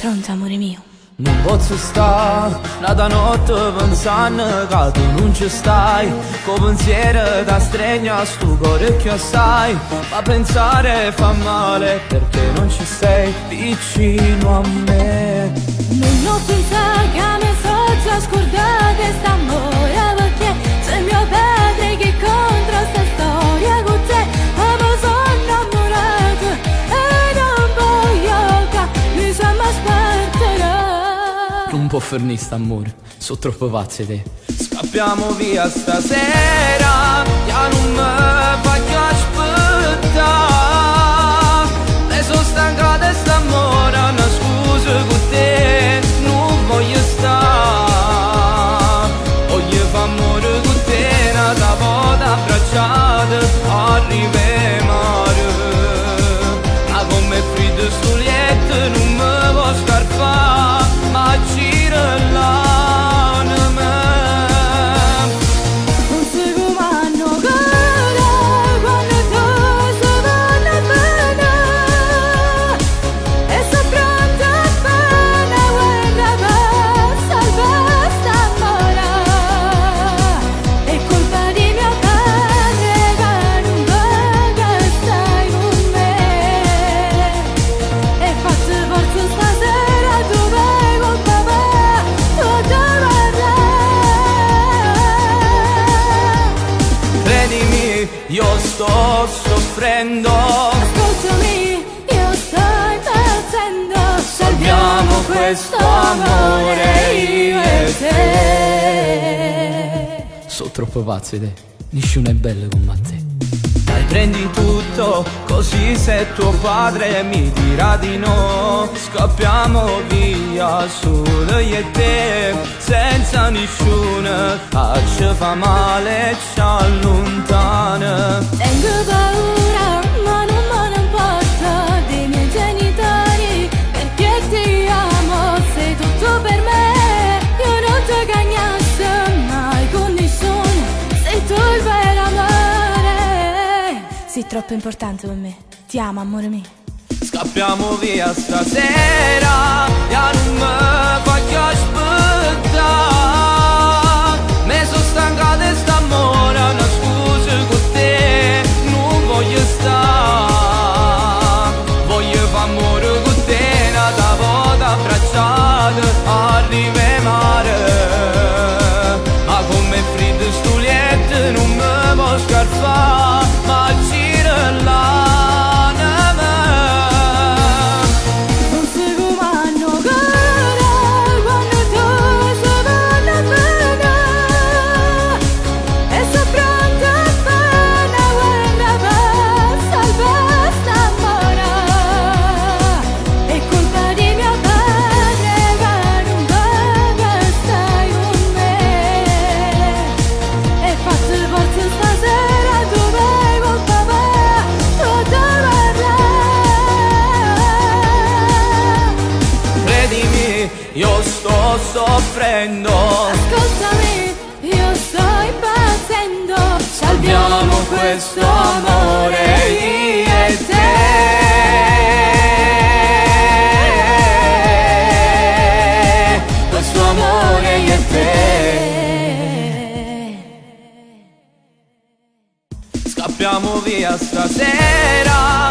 Pronto, amore mio? Non posso stare da notte pensando che tu non ci stai, con pensiero da stregna sto cuore che assai, ma pensare fa male perché non ci sei vicino a me. Non pensare che mi so già scordata st'amore, perché sei mio padre che contro sta storia con te. Ma sono innamorato e non voglio che mi sia mai sparterà. Non può finire st'amore, sono troppo pazzi te. Scappiamo via stasera, che non mi voglio aspettare. Mi sono stanca di st'amore, una scusa con te non voglio stare. Voglio fare amore con te, una volta abbracciata, arriviamo. Ma come freddo sto letto non mi può scarpare, ma gira l'anima. Non sei come hanno cara quando tu sei buona bene, e sei pronta a fare una guerra per salvare st'amore. È colpa di mio padre che non vuole che stai con me, e faccio forza stasera dove con papà tu dovrai. Credimi, io sto soffrendo. Ascoltami, io sto impazzendo. Salviamo questo amore io e te. Sono troppo pazzi te, nessuno è bello come te. Dai, prendi tutto, così se tuo padre mi dirà di no, scappiamo via solo io e te, senza nessuno che ci fa male e ci allontana. Tengo paura, ma non me ne importa dei miei genitori, perché ti amo, sei tutto per me. Io non ti cagnasse mai con nessuno, sei tu il vero amore. Sei troppo importante per me, ti amo, amore mio. Scappiamo via stasera, io non mi voglio aspettare. Mi sono stanca di st'amore, una scusa con te non voglio stare. Voglio fare amore con te, una volta abbracciata, arriviamo mare. Ma come freddo sto letto non mi può scarpare, ma gira l'anima. Non sei come hanno cara quando tu sei buona bene, e sei pronta a fare una guerra per salvare st'amore. È colpa di mio padre che non vuole che stai con me, e faccio forza stasera dove con papà tu dovrai. Credimi, io sto soffrendo. Ascoltami, io sto impazzendo. Salviamo questo amore io e te. Questo amore io e te. Scappiamo via stasera,